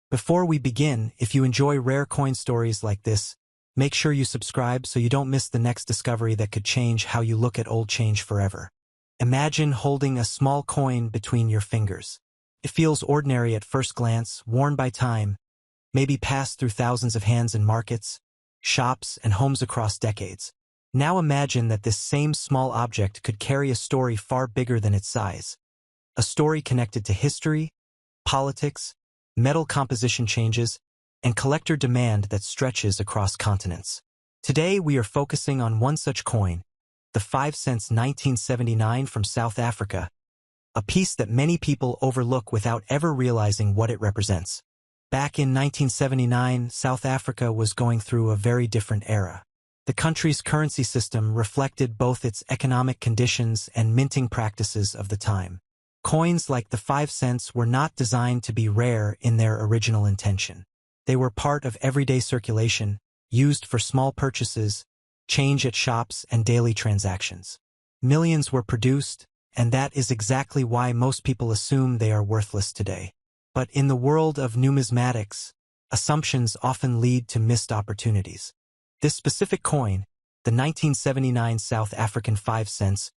Before we begin, if you enjoy rare coin stories like this, make sure you subscribe so you don't miss the next discovery that could change how you look at old change forever. Imagine holding a small coin between your fingers. It feels ordinary at first glance, worn by time, maybe passed through thousands of hands in markets, shops, and homes across decades. Now imagine that this same small object could carry a story far bigger than its size. A story connected to history, politics, metal composition changes, and collector demand that stretches across continents. Today we are focusing on one such coin, the 5 cents 1979 from South Africa, a piece that many people overlook without ever realizing what it represents. Back in 1979, South Africa was going through a very different era. The country's currency system reflected both its economic conditions and minting practices of the time. Coins like the 5 cents were not designed to be rare in their original intention. They were part of everyday circulation, used for small purchases, change at shops, and daily transactions. Millions were produced, and that is exactly why most people assume they are worthless today. But in the world of numismatics, assumptions often lead to missed opportunities. This specific coin, the 1979 South African 5 cents,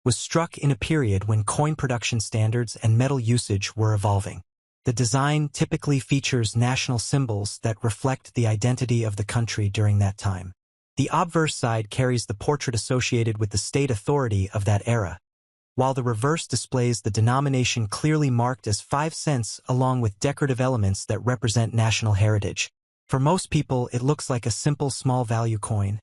was struck in a period when coin production standards and metal usage were evolving. The design typically features national symbols that reflect the identity of the country during that time. The obverse side carries the portrait associated with the state authority of that era, while the reverse displays the denomination clearly marked as 5 cents along with decorative elements that represent national heritage. For most people, it looks like a simple small-value coin,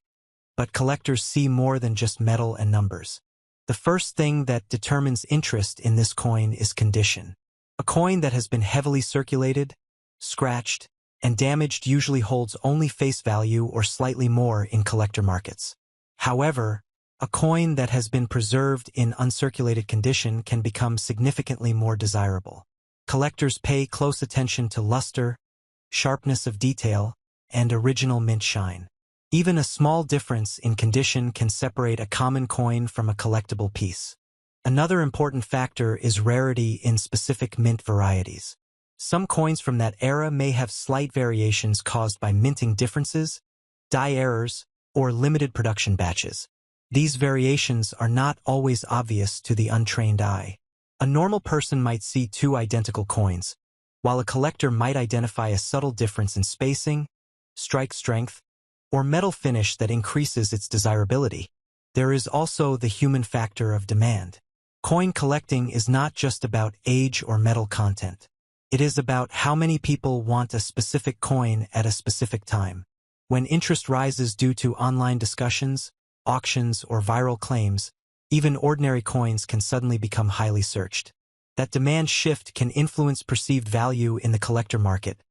but collectors see more than just metal and numbers. The first thing that determines interest in this coin is condition. A coin that has been heavily circulated, scratched, and damaged usually holds only face value or slightly more in collector markets. However, a coin that has been preserved in uncirculated condition can become significantly more desirable. Collectors pay close attention to luster, sharpness of detail, and original mint shine. Even a small difference in condition can separate a common coin from a collectible piece. Another important factor is rarity in specific mint varieties. Some coins from that era may have slight variations caused by minting differences, die errors, or limited production batches. These variations are not always obvious to the untrained eye. A normal person might see two identical coins, while a collector might identify a subtle difference in spacing, strike strength, or metal finish that increases its desirability. There is also the human factor of demand. Coin collecting is not just about age or metal content. It is about how many people want a specific coin at a specific time. When interest rises due to online discussions, auctions, or viral claims, even ordinary coins can suddenly become highly searched. That demand shift can influence perceived value in the collector market,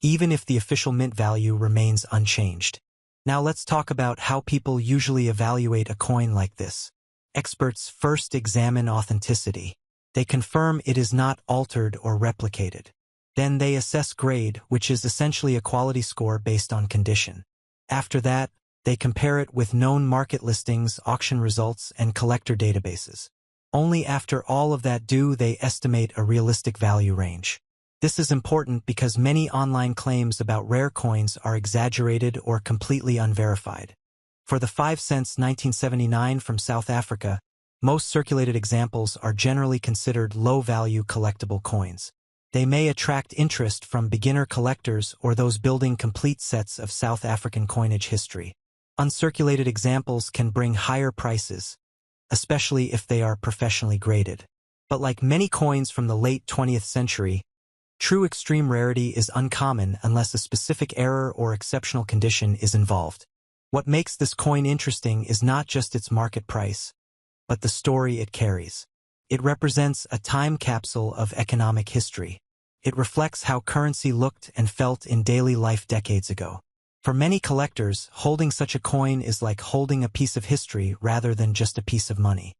even if the official mint value remains unchanged. Now let's talk about how people usually evaluate a coin like this. Experts first examine authenticity. They confirm it is not altered or replicated. Then they assess grade, which is essentially a quality score based on condition. After that, they compare it with known market listings, auction results, and collector databases. Only after all of that do they estimate a realistic value range. This is important because many online claims about rare coins are exaggerated or completely unverified. For the 5 cents 1979 from South Africa, most circulated examples are generally considered low-value collectible coins. They may attract interest from beginner collectors or those building complete sets of South African coinage history. Uncirculated examples can bring higher prices, especially if they are professionally graded. But like many coins from the late 20th century, true extreme rarity is uncommon unless a specific error or exceptional condition is involved. What makes this coin interesting is not just its market price, but the story it carries. It represents a time capsule of economic history. It reflects how currency looked and felt in daily life decades ago. For many collectors, holding such a coin is like holding a piece of history rather than just a piece of money.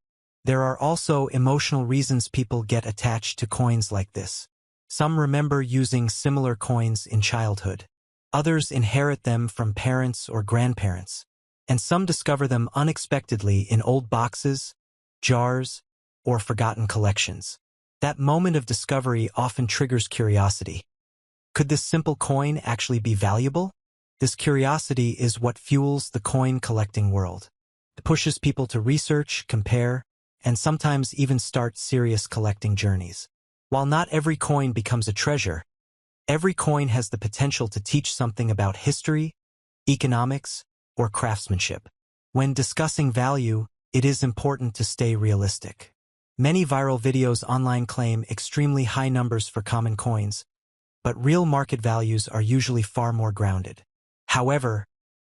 There are also emotional reasons people get attached to coins like this. Some remember using similar coins in childhood. Others inherit them from parents or grandparents. And some discover them unexpectedly in old boxes, jars, or forgotten collections. That moment of discovery often triggers curiosity. Could this simple coin actually be valuable? This curiosity is what fuels the coin collecting world. It pushes people to research, compare, and sometimes even start serious collecting journeys. While not every coin becomes a treasure, every coin has the potential to teach something about history, economics, or craftsmanship. When discussing value, it is important to stay realistic. Many viral videos online claim extremely high numbers for common coins, but real market values are usually far more grounded. However,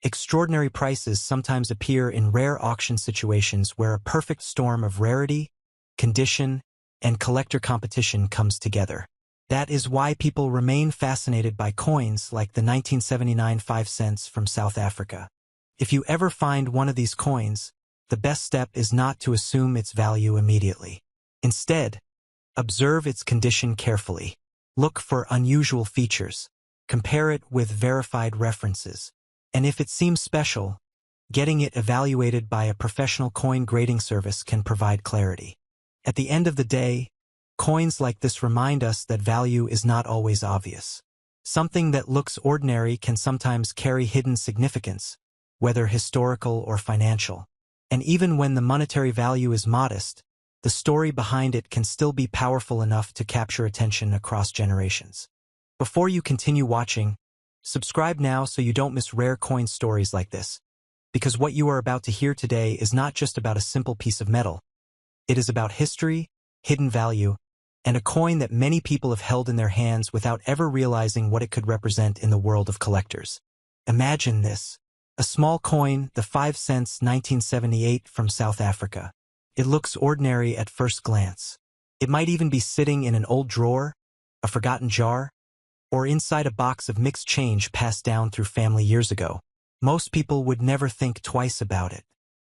extraordinary prices sometimes appear in rare auction situations where a perfect storm of rarity, condition, and collector competition comes together. That is why people remain fascinated by coins like the 1979 5 cents from South Africa. If you ever find one of these coins, the best step is not to assume its value immediately. Instead, observe its condition carefully. Look for unusual features. Compare it with verified references. And if it seems special, getting it evaluated by a professional coin grading service can provide clarity. At the end of the day, coins like this remind us that value is not always obvious. Something that looks ordinary can sometimes carry hidden significance, whether historical or financial. And even when the monetary value is modest, the story behind it can still be powerful enough to capture attention across generations. Before you continue watching, subscribe now so you don't miss rare coin stories like this. Because what you are about to hear today is not just about a simple piece of metal. It is about history, hidden value, and a coin that many people have held in their hands without ever realizing what it could represent in the world of collectors. Imagine this. A small coin, the 5 cents 1978 from South Africa. It looks ordinary at first glance. It might even be sitting in an old drawer, a forgotten jar, or inside a box of mixed change passed down through family years ago. Most people would never think twice about it.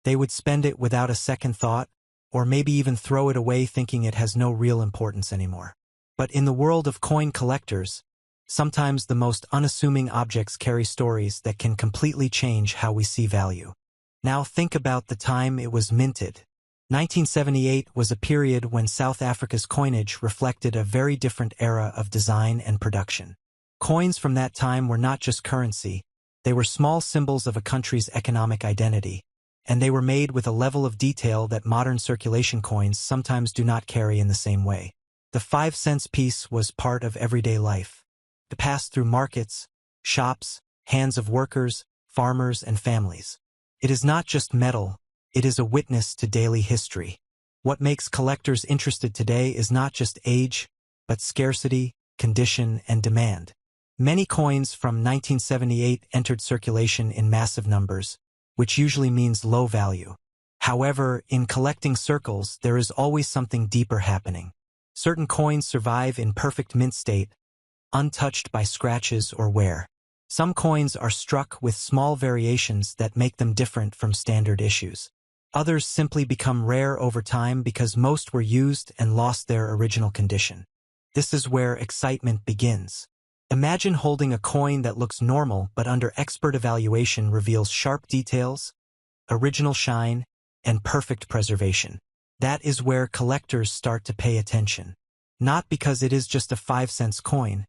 They would spend it without a second thought, or maybe even throw it away thinking it has no real importance anymore. But in the world of coin collectors, sometimes the most unassuming objects carry stories that can completely change how we see value. Now think about the time it was minted. 1978 was a period when South Africa's coinage reflected a very different era of design and production. Coins from that time were not just currency, they were small symbols of a country's economic identity, and they were made with a level of detail that modern circulation coins sometimes do not carry in the same way. The 5 cents piece was part of everyday life. It passed through markets, shops, hands of workers, farmers, and families. It is not just metal, it is a witness to daily history. What makes collectors interested today is not just age, but scarcity, condition, and demand. Many coins from 1978 entered circulation in massive numbers, which usually means low value. However, in collecting circles, there is always something deeper happening. Certain coins survive in perfect mint state, untouched by scratches or wear. Some coins are struck with small variations that make them different from standard issues. Others simply become rare over time because most were used and lost their original condition. This is where excitement begins. Imagine holding a coin that looks normal but under expert evaluation reveals sharp details, original shine, and perfect preservation. That is where collectors start to pay attention. Not because it is just a 5 cents coin,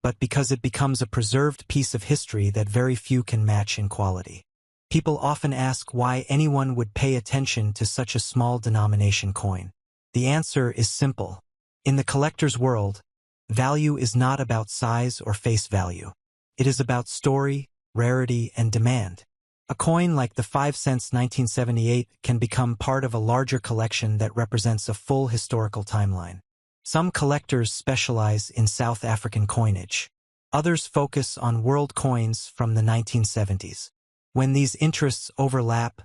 but because it becomes a preserved piece of history that very few can match in quality. People often ask why anyone would pay attention to such a small denomination coin. The answer is simple. In the collector's world, value is not about size or face value. It is about story, rarity, and demand. A coin like the 5 cents 1978 can become part of a larger collection that represents a full historical timeline. Some collectors specialize in South African coinage. Others focus on world coins from the 1970s. When these interests overlap,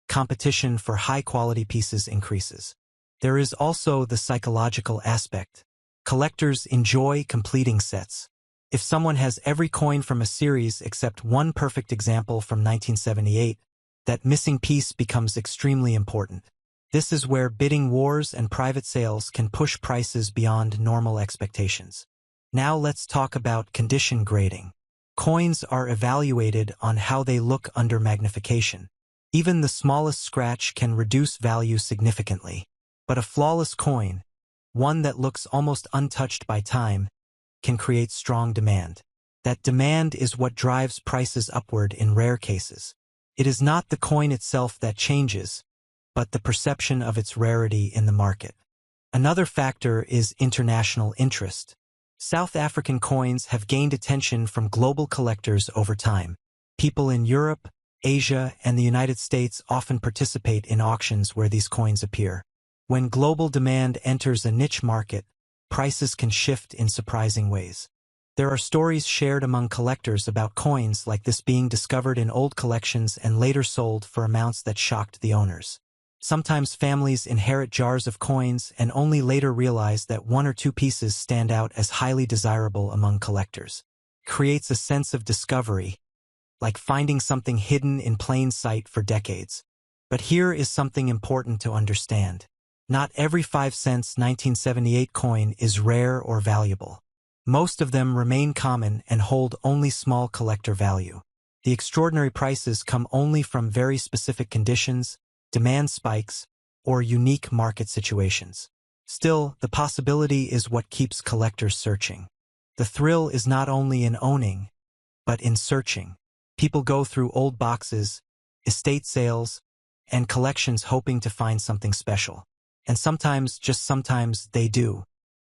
competition for high-quality pieces increases. There is also the psychological aspect. Collectors enjoy completing sets. If someone has every coin from a series except one perfect example from 1978, that missing piece becomes extremely important. This is where bidding wars and private sales can push prices beyond normal expectations. Now let's talk about condition grading. Coins are evaluated on how they look under magnification. Even the smallest scratch can reduce value significantly. But a flawless coin, one that looks almost untouched by time, can create strong demand. That demand is what drives prices upward in rare cases. It is not the coin itself that changes, but the perception of its rarity in the market. Another factor is international interest. South African coins have gained attention from global collectors over time. People in Europe, Asia, and the United States often participate in auctions where these coins appear. When global demand enters a niche market, prices can shift in surprising ways. There are stories shared among collectors about coins like this being discovered in old collections and later sold for amounts that shocked the owners. Sometimes families inherit jars of coins and only later realize that one or two pieces stand out as highly desirable among collectors. It creates a sense of discovery, like finding something hidden in plain sight for decades. But here is something important to understand. Not every 5 cents 1978 coin is rare or valuable. Most of them remain common and hold only small collector value. The extraordinary prices come only from very specific conditions, demand spikes, or unique market situations. Still, the possibility is what keeps collectors searching. The thrill is not only in owning, but in searching. People go through old boxes, estate sales, and collections hoping to find something special. And sometimes, just sometimes, they do.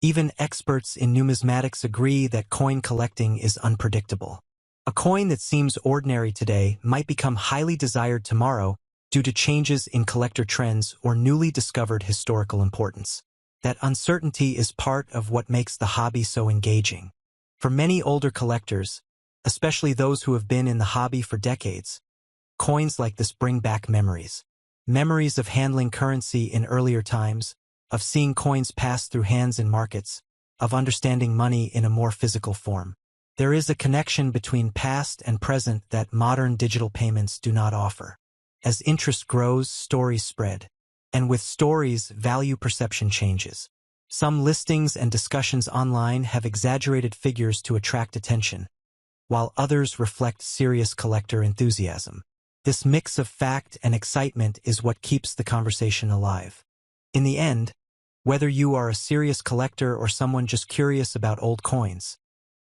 Even experts in numismatics agree that coin collecting is unpredictable. A coin that seems ordinary today might become highly desired tomorrow due to changes in collector trends or newly discovered historical importance. That uncertainty is part of what makes the hobby so engaging. For many older collectors, especially those who have been in the hobby for decades, coins like this bring back memories. Memories of handling currency in earlier times, of seeing coins pass through hands in markets, of understanding money in a more physical form. There is a connection between past and present that modern digital payments do not offer. As interest grows, stories spread. And with stories, value perception changes. Some listings and discussions online have exaggerated figures to attract attention, while others reflect serious collector enthusiasm. This mix of fact and excitement is what keeps the conversation alive. In the end, whether you are a serious collector or someone just curious about old coins,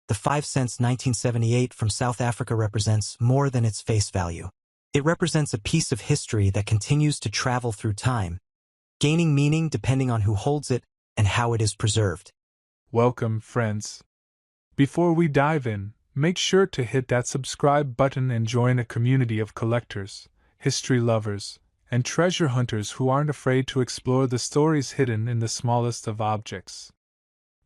the 5 cents 1978 from South Africa represents more than its face value. It represents a piece of history that continues to travel through time, gaining meaning depending on who holds it and how it is preserved. Welcome, friends. Before we dive in, make sure to hit that subscribe button and join a community of collectors, history lovers, and treasure hunters who aren't afraid to explore the stories hidden in the smallest of objects.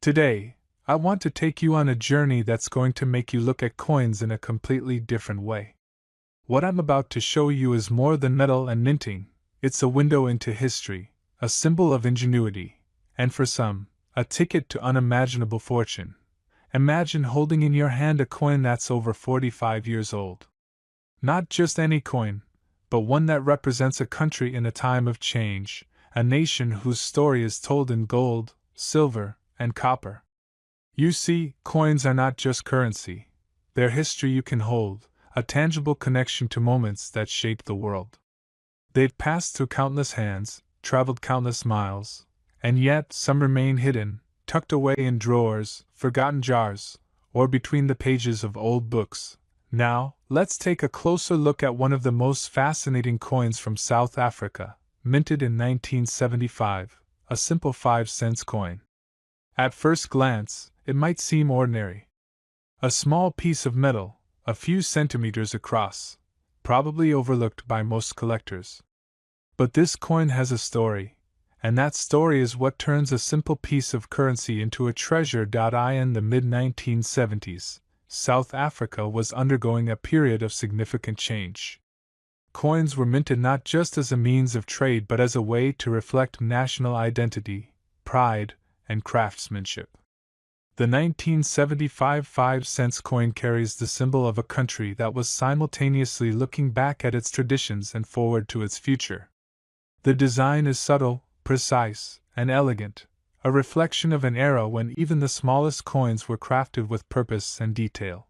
Today, I want to take you on a journey that's going to make you look at coins in a completely different way. What I'm about to show you is more than metal and minting. It's a window into history, a symbol of ingenuity, and for some, a ticket to unimaginable fortune. Imagine holding in your hand a coin that's over 45 years old. Not just any coin, but one that represents a country in a time of change, a nation whose story is told in gold, silver, and copper. You see, coins are not just currency. They're history you can hold, a tangible connection to moments that shaped the world. They've passed through countless hands, traveled countless miles, and yet some remain hidden, tucked away in drawers, forgotten jars, or between the pages of old books. Now, let's take a closer look at one of the most fascinating coins from South Africa, minted in 1975, a simple 5 cents coin. At first glance, it might seem ordinary. A small piece of metal, a few centimeters across, probably overlooked by most collectors. But this coin has a story, and that story is what turns a simple piece of currency into a treasure. In the mid-1970s, South Africa was undergoing a period of significant change. Coins were minted not just as a means of trade but as a way to reflect national identity, pride, and craftsmanship. The 1975 5 cents coin carries the symbol of a country that was simultaneously looking back at its traditions and forward to its future. The design is subtle, precise, and elegant, a reflection of an era when even the smallest coins were crafted with purpose and detail.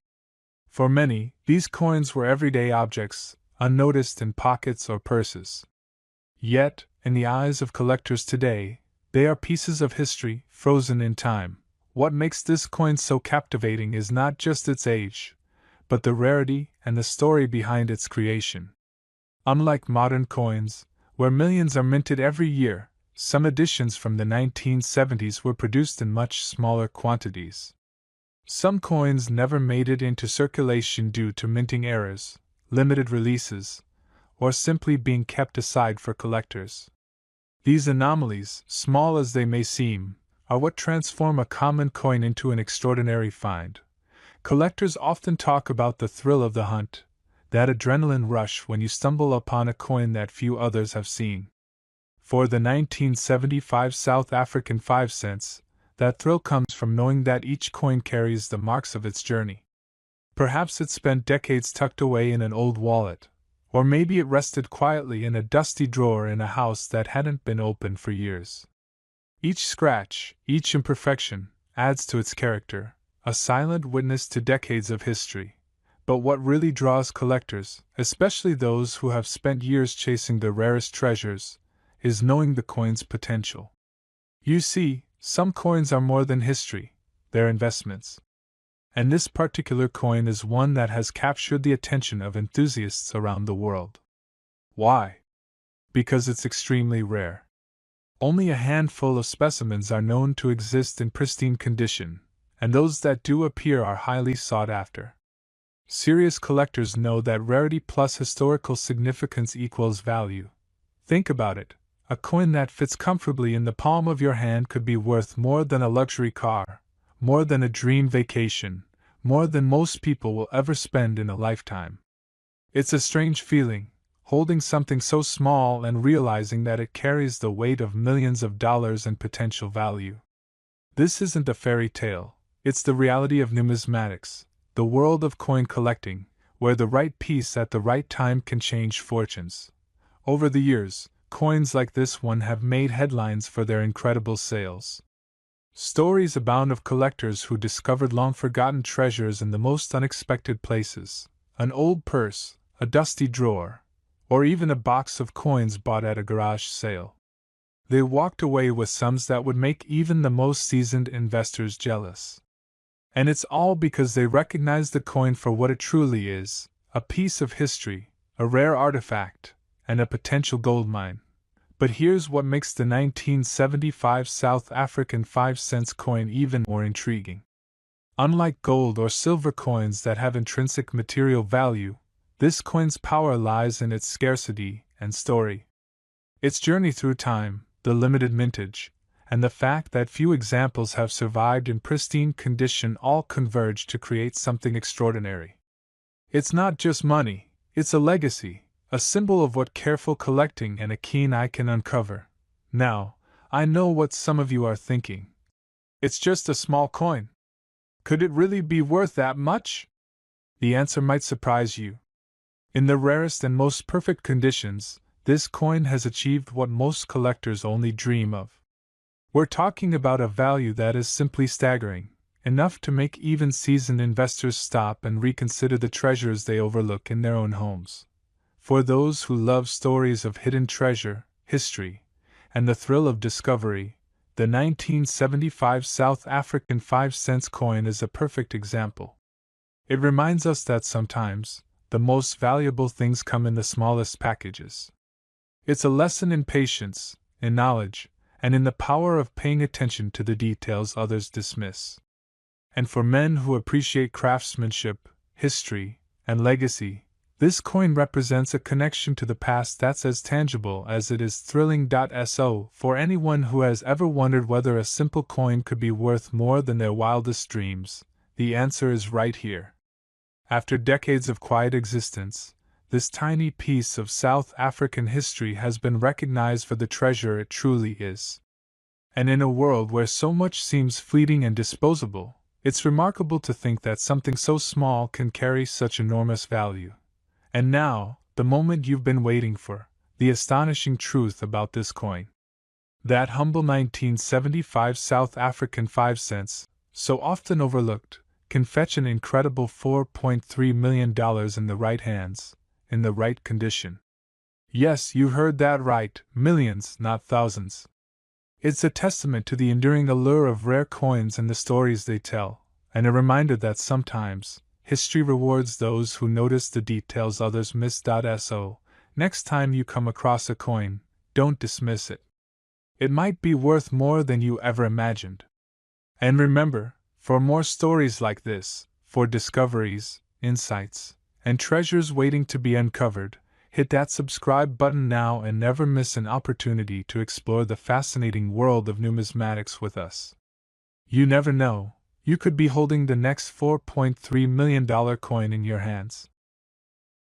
For many, these coins were everyday objects, unnoticed in pockets or purses. Yet, in the eyes of collectors today, they are pieces of history, frozen in time, What makes this coin so captivating is not just its age, but the rarity and the story behind its creation. Unlike modern coins, where millions are minted every year, some editions from the 1970s were produced in much smaller quantities. Some coins never made it into circulation due to minting errors, limited releases, or simply being kept aside for collectors. These anomalies, small as they may seem, are what transform a common coin into an extraordinary find. Collectors often talk about the thrill of the hunt, that adrenaline rush when you stumble upon a coin that few others have seen. For the 1975 South African 5 cents, that thrill comes from knowing that each coin carries the marks of its journey. Perhaps it spent decades tucked away in an old wallet, or maybe it rested quietly in a dusty drawer in a house that hadn't been opened for years. Each scratch, each imperfection, adds to its character, a silent witness to decades of history. But what really draws collectors, especially those who have spent years chasing the rarest treasures, is knowing the coin's potential. You see, some coins are more than history, they're investments. And this particular coin is one that has captured the attention of enthusiasts around the world. Why? Because it's extremely rare. Only a handful of specimens are known to exist in pristine condition, and those that do appear are highly sought after. Serious collectors know that rarity plus historical significance equals value. Think about it. A coin that fits comfortably in the palm of your hand could be worth more than a luxury car, more than a dream vacation, more than most people will ever spend in a lifetime. It's a strange feeling, holding something so small and realizing that it carries the weight of millions of dollars in potential value. This isn't a fairy tale, it's the reality of numismatics, the world of coin collecting, where the right piece at the right time can change fortunes. Over the years, coins like this one have made headlines for their incredible sales. Stories abound of collectors who discovered long-forgotten treasures in the most unexpected places: an old purse, a dusty drawer, or even a box of coins bought at a garage sale. They walked away with sums that would make even the most seasoned investors jealous. And it's all because they recognized the coin for what it truly is: a piece of history, a rare artifact, and a potential goldmine. But here's what makes the 1975 South African 5 cents coin even more intriguing. Unlike gold or silver coins that have intrinsic material value, this coin's power lies in its scarcity and story. Its journey through time, the limited mintage, and the fact that few examples have survived in pristine condition all converge to create something extraordinary. It's not just money, it's a legacy, a symbol of what careful collecting and a keen eye can uncover. Now, I know what some of you are thinking. It's just a small coin. Could it really be worth that much? The answer might surprise you. In the rarest and most perfect conditions, this coin has achieved what most collectors only dream of. We're talking about a value that is simply staggering, enough to make even seasoned investors stop and reconsider the treasures they overlook in their own homes. For those who love stories of hidden treasure, history, and the thrill of discovery, the 1975 South African 5 cents coin is a perfect example. It reminds us that sometimes, the most valuable things come in the smallest packages. It's a lesson in patience, in knowledge, and in the power of paying attention to the details others dismiss. And for men who appreciate craftsmanship, history, and legacy, this coin represents a connection to the past that's as tangible as it is thrilling. So, for anyone who has ever wondered whether a simple coin could be worth more than their wildest dreams, the answer is right here. After decades of quiet existence, this tiny piece of South African history has been recognized for the treasure it truly is. And in a world where so much seems fleeting and disposable, it's remarkable to think that something so small can carry such enormous value. And now, the moment you've been waiting for, the astonishing truth about this coin. That humble 1975 South African 5 cents, so often overlooked, can fetch an incredible $4.3 million in the right hands, in the right condition. Yes, you heard that right, millions, not thousands. It's a testament to the enduring allure of rare coins and the stories they tell, and a reminder that sometimes, history rewards those who notice the details others miss. So, next time you come across a coin, don't dismiss it. It might be worth more than you ever imagined. And remember, for more stories like this, for discoveries, insights, and treasures waiting to be uncovered, hit that subscribe button now and never miss an opportunity to explore the fascinating world of numismatics with us. You never know, you could be holding the next $4.3 million coin in your hands.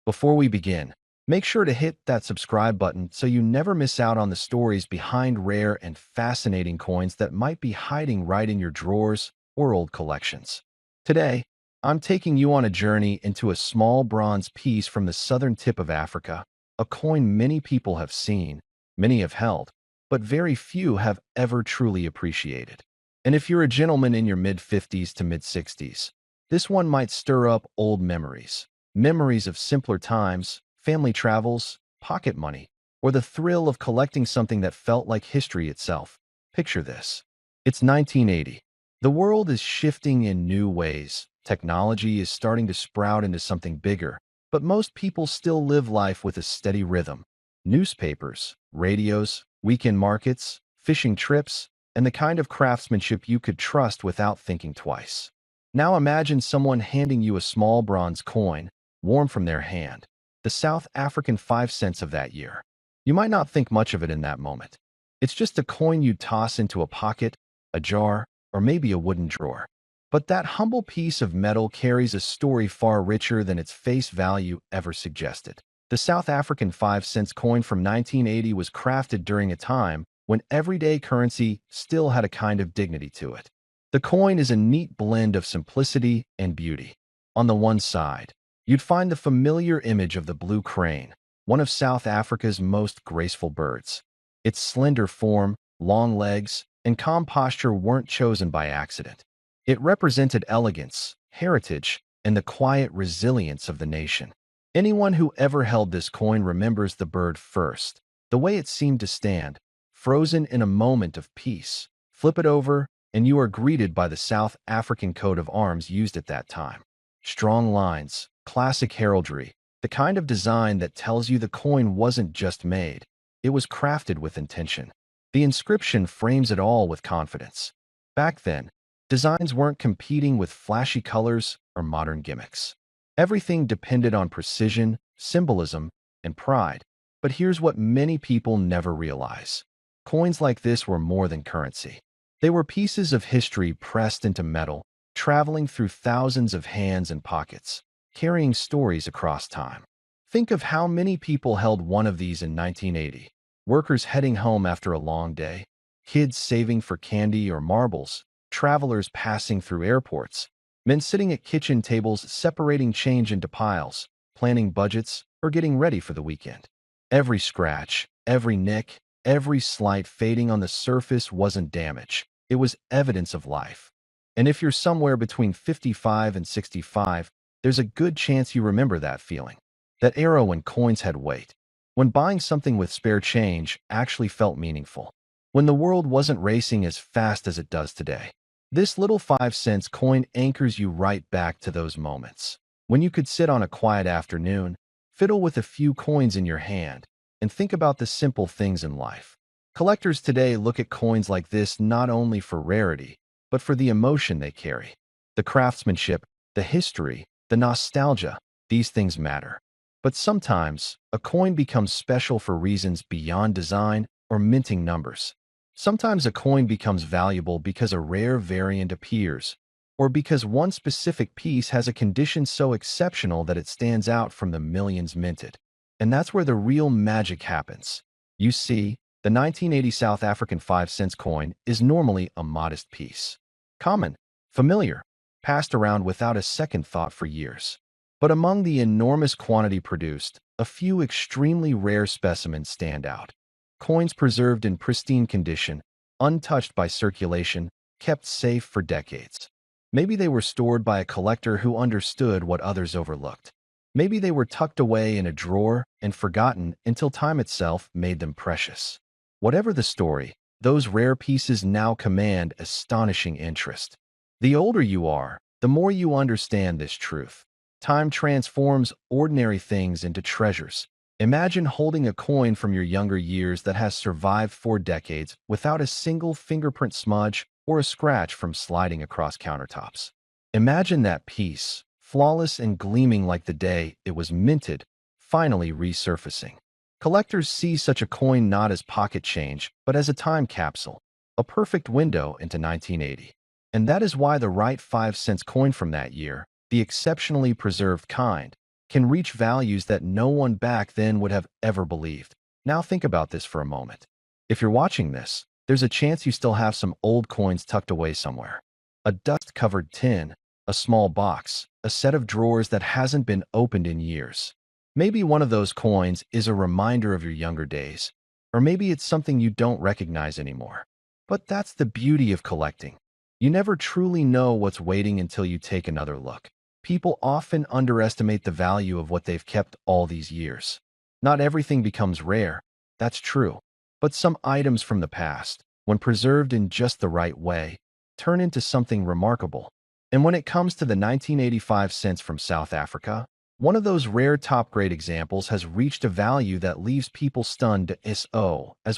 Before we begin, make sure to hit that subscribe button so you never miss out on the stories behind rare and fascinating coins that might be hiding right in your drawers or old collections. Today, I'm taking you on a journey into a small bronze piece from the southern tip of Africa, a coin many people have seen, many have held, but very few have ever truly appreciated. And if you're a gentleman in your mid-50s to mid-60s, this one might stir up old memories. Memories of simpler times, family travels, pocket money, or the thrill of collecting something that felt like history itself. Picture this. It's 1980. The world is shifting in new ways. Technology is starting to sprout into something bigger, but most people still live life with a steady rhythm. Newspapers, radios, weekend markets, fishing trips, and the kind of craftsmanship you could trust without thinking twice. Now imagine someone handing you a small bronze coin, warm from their hand, the South African 5 cents of that year. You might not think much of it in that moment. It's just a coin you'd toss into a pocket, a jar, or maybe a wooden drawer. But that humble piece of metal carries a story far richer than its face value ever suggested. The South African 5 cents coin from 1980 was crafted during a time when everyday currency still had a kind of dignity to it. The coin is a neat blend of simplicity and beauty. On the one side, you'd find the familiar image of the blue crane, one of South Africa's most graceful birds. Its slender form, long legs, and calm posture weren't chosen by accident. It represented elegance, heritage, and the quiet resilience of the nation. Anyone who ever held this coin remembers the bird first, the way it seemed to stand, frozen in a moment of peace. Flip it over, and you are greeted by the South African coat of arms used at that time. Strong lines, classic heraldry, the kind of design that tells you the coin wasn't just made, it was crafted with intention. The inscription frames it all with confidence. Back then, designs weren't competing with flashy colors or modern gimmicks. Everything depended on precision, symbolism, and pride. But here's what many people never realize. Coins like this were more than currency. They were pieces of history pressed into metal, traveling through thousands of hands and pockets, carrying stories across time. Think of how many people held one of these in 1980. Workers heading home after a long day, kids saving for candy or marbles, travelers passing through airports, men sitting at kitchen tables separating change into piles, planning budgets, or getting ready for the weekend. Every scratch, every nick, every slight fading on the surface wasn't damage. It was evidence of life. And if you're somewhere between 55 and 65, there's a good chance you remember that feeling. That era when coins had weight. When buying something with spare change actually felt meaningful. When the world wasn't racing as fast as it does today. This little 5 cents coin anchors you right back to those moments. When you could sit on a quiet afternoon, fiddle with a few coins in your hand, and think about the simple things in life. Collectors today look at coins like this not only for rarity, but for the emotion they carry. The craftsmanship, the history, the nostalgia, these things matter. But sometimes, a coin becomes special for reasons beyond design or minting numbers. Sometimes a coin becomes valuable because a rare variant appears, or because one specific piece has a condition so exceptional that it stands out from the millions minted. And that's where the real magic happens. You see, the 1980 South African 5 cents coin is normally a modest piece. Common, familiar, passed around without a second thought for years. But among the enormous quantity produced, a few extremely rare specimens stand out. Coins preserved in pristine condition, untouched by circulation, kept safe for decades. Maybe they were stored by a collector who understood what others overlooked. Maybe they were tucked away in a drawer and forgotten until time itself made them precious. Whatever the story, those rare pieces now command astonishing interest. The older you are, the more you understand this truth. Time transforms ordinary things into treasures. Imagine holding a coin from your younger years that has survived for decades without a single fingerprint smudge or a scratch from sliding across countertops. Imagine that piece, flawless and gleaming like the day it was minted, finally resurfacing. Collectors see such a coin not as pocket change, but as a time capsule, a perfect window into 1980. And that is why the right 5-cent coin from that year, the exceptionally preserved kind, can reach values that no one back then would have ever believed. Now think about this for a moment. If you're watching this, there's a chance you still have some old coins tucked away somewhere. A dust-covered tin, a small box, a set of drawers that hasn't been opened in years. Maybe one of those coins is a reminder of your younger days, or maybe it's something you don't recognize anymore. But that's the beauty of collecting. You never truly know what's waiting until you take another look. People often underestimate the value of what they've kept all these years. Not everything becomes rare, that's true, but some items from the past, when preserved in just the right way, turn into something remarkable. And when it comes to the 1985 cents from South Africa, one of those rare top-grade examples has reached a value that leaves people stunned. As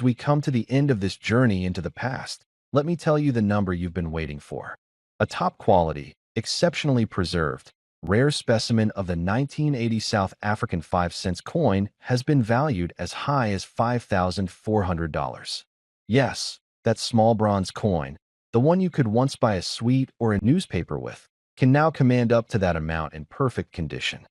we come to the end of this journey into the past, let me tell you the number you've been waiting for. A top-quality, exceptionally preserved, rare specimen of the 1980 South African 5-cent coin has been valued as high as $5,400. Yes, that small bronze coin, the one you could once buy a sweet or a newspaper with, can now command up to that amount in perfect condition.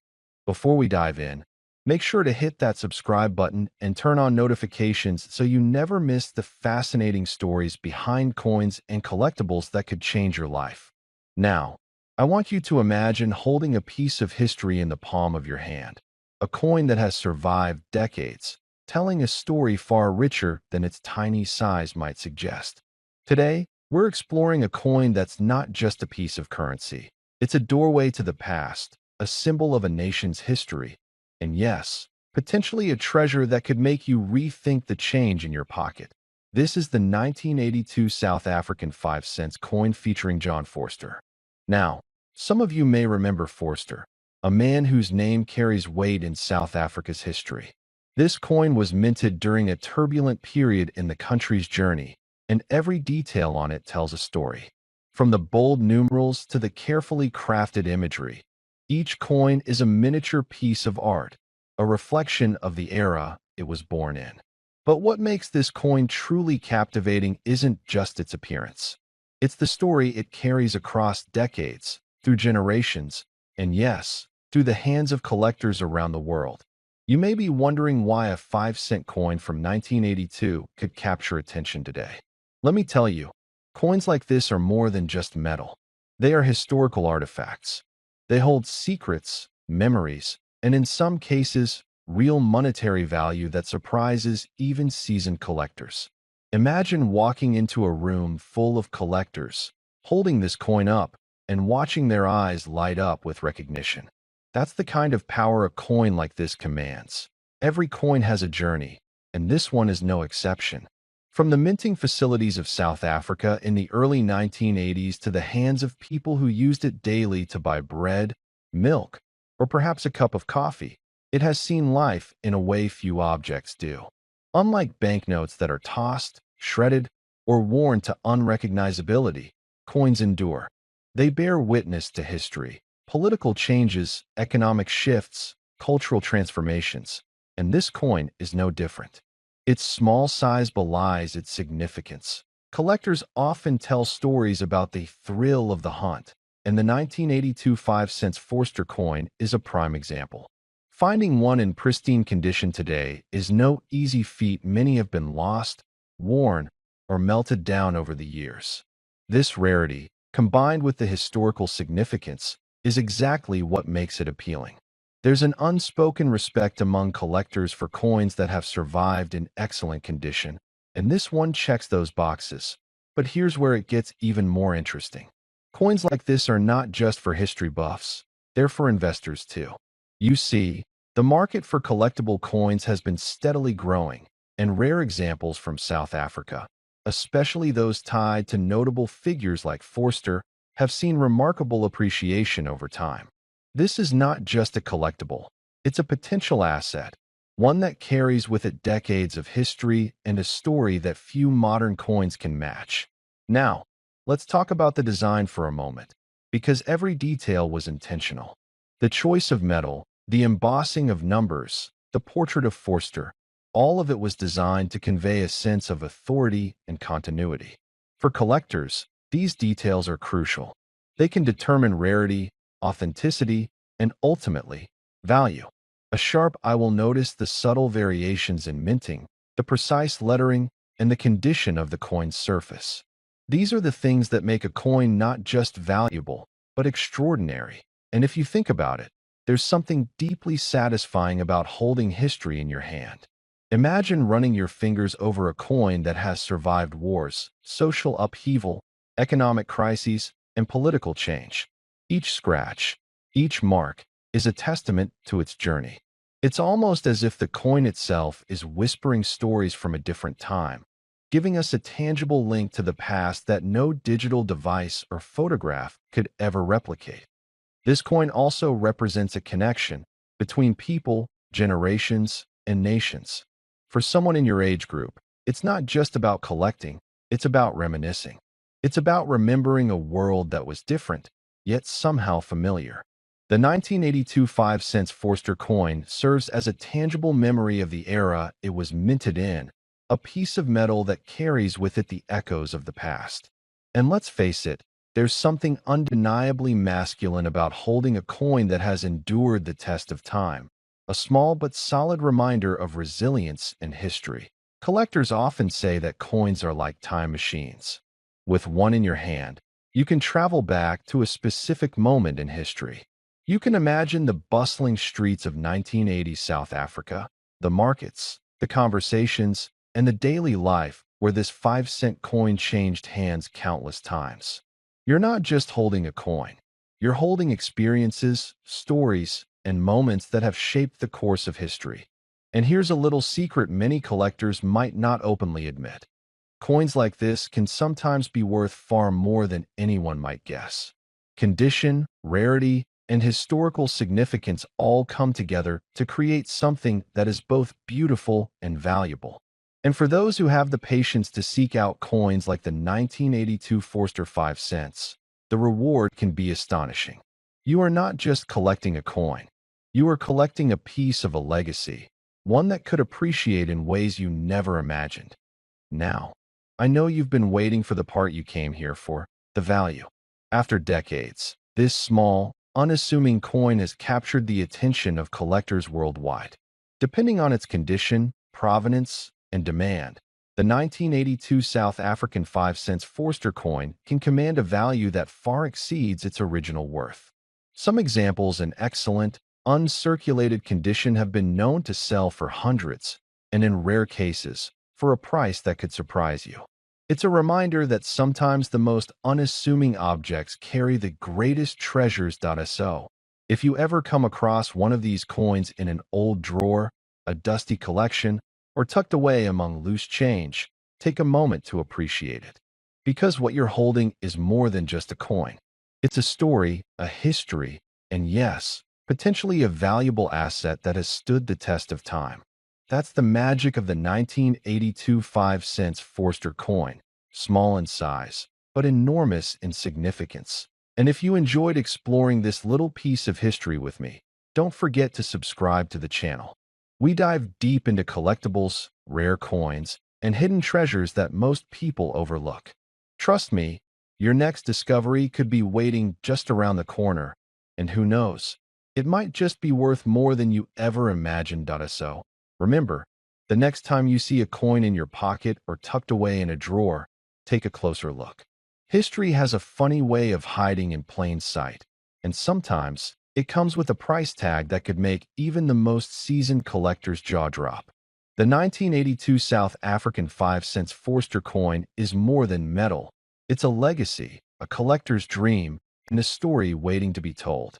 Before we dive in, make sure to hit that subscribe button and turn on notifications so you never miss the fascinating stories behind coins and collectibles that could change your life. Now, I want you to imagine holding a piece of history in the palm of your hand, a coin that has survived decades, telling a story far richer than its tiny size might suggest. Today, we're exploring a coin that's not just a piece of currency. It's a doorway to the past, a symbol of a nation's history, and yes, potentially a treasure that could make you rethink the change in your pocket. This is the 1982 South African 5-cent coin featuring John Forster. Now, some of you may remember Forster, a man whose name carries weight in South Africa's history. This coin was minted during a turbulent period in the country's journey, and every detail on it tells a story. From the bold numerals to the carefully crafted imagery, each coin is a miniature piece of art, a reflection of the era it was born in. But what makes this coin truly captivating isn't just its appearance. It's the story it carries across decades, through generations, and yes, through the hands of collectors around the world. You may be wondering why a 5-cent coin from 1982 could capture attention today. Let me tell you, coins like this are more than just metal. They are historical artifacts. They hold secrets, memories, and in some cases, real monetary value that surprises even seasoned collectors. Imagine walking into a room full of collectors, holding this coin up, and watching their eyes light up with recognition. That's the kind of power a coin like this commands. Every coin has a journey, and this one is no exception. From the minting facilities of South Africa in the early 1980s to the hands of people who used it daily to buy bread, milk, or perhaps a cup of coffee, it has seen life in a way few objects do. Unlike banknotes that are tossed, shredded, or worn to unrecognizability, coins endure. They bear witness to history, political changes, economic shifts, cultural transformations, and this coin is no different. Its small size belies its significance. Collectors often tell stories about the thrill of the hunt, and the 1982 5-cent Forster coin is a prime example. Finding one in pristine condition today is no easy feat. Many have been lost, worn, or melted down over the years. This rarity, combined with the historical significance, is exactly what makes it appealing. There's an unspoken respect among collectors for coins that have survived in excellent condition, and this one checks those boxes. But here's where it gets even more interesting. Coins like this are not just for history buffs, they're for investors too. You see, the market for collectible coins has been steadily growing, and rare examples from South Africa, especially those tied to notable figures like Forster, have seen remarkable appreciation over time. This is not just a collectible, it's a potential asset, one that carries with it decades of history and a story that few modern coins can match. Now, let's talk about the design for a moment, because every detail was intentional. The choice of metal, the embossing of numbers, the portrait of Forster, all of it was designed to convey a sense of authority and continuity. For collectors, these details are crucial. They can determine rarity, authenticity, and ultimately, value. A sharp eye will notice the subtle variations in minting, the precise lettering, and the condition of the coin's surface. These are the things that make a coin not just valuable, but extraordinary. And if you think about it, there's something deeply satisfying about holding history in your hand. Imagine running your fingers over a coin that has survived wars, social upheaval, economic crises, and political change. Each scratch, each mark, is a testament to its journey. It's almost as if the coin itself is whispering stories from a different time, giving us a tangible link to the past that no digital device or photograph could ever replicate. This coin also represents a connection between people, generations, and nations. For someone in your age group, it's not just about collecting, it's about reminiscing. It's about remembering a world that was different, yet somehow familiar. The 1982 5-cent Forster coin serves as a tangible memory of the era it was minted in, a piece of metal that carries with it the echoes of the past. And let's face it, there's something undeniably masculine about holding a coin that has endured the test of time, a small but solid reminder of resilience and history. Collectors often say that coins are like time machines. With one in your hand, you can travel back to a specific moment in history. You can imagine the bustling streets of 1980s South Africa, the markets, the conversations, and the daily life where this 5-cent coin changed hands countless times. You're not just holding a coin. You're holding experiences, stories, and moments that have shaped the course of history. And here's a little secret many collectors might not openly admit. Coins like this can sometimes be worth far more than anyone might guess. Condition, rarity, and historical significance all come together to create something that is both beautiful and valuable. And for those who have the patience to seek out coins like the 1982 Forster 5 cents, the reward can be astonishing. You are not just collecting a coin. You are collecting a piece of a legacy, one that could appreciate in ways you never imagined. Now, I know you've been waiting for the part you came here for, the value. After decades, this small, unassuming coin has captured the attention of collectors worldwide. Depending on its condition, provenance, and demand, the 1982 South African 5 cents Forster coin can command a value that far exceeds its original worth. Some examples in excellent, uncirculated condition have been known to sell for hundreds, and in rare cases, for a price that could surprise you. It's a reminder that sometimes the most unassuming objects carry the greatest treasures. So, if you ever come across one of these coins in an old drawer, a dusty collection, or tucked away among loose change, take a moment to appreciate it. Because what you're holding is more than just a coin. It's a story, a history, and yes, potentially a valuable asset that has stood the test of time. That's the magic of the 1982 5 cents Forster coin, small in size, but enormous in significance. And if you enjoyed exploring this little piece of history with me, don't forget to subscribe to the channel. We dive deep into collectibles, rare coins, and hidden treasures that most people overlook. Trust me, your next discovery could be waiting just around the corner, and who knows, it might just be worth more than you ever imagined. So, remember, the next time you see a coin in your pocket or tucked away in a drawer, take a closer look. History has a funny way of hiding in plain sight, and sometimes it comes with a price tag that could make even the most seasoned collector's jaw drop. The 1982 South African 5 cents Forster coin is more than metal. It's a legacy, a collector's dream, and a story waiting to be told.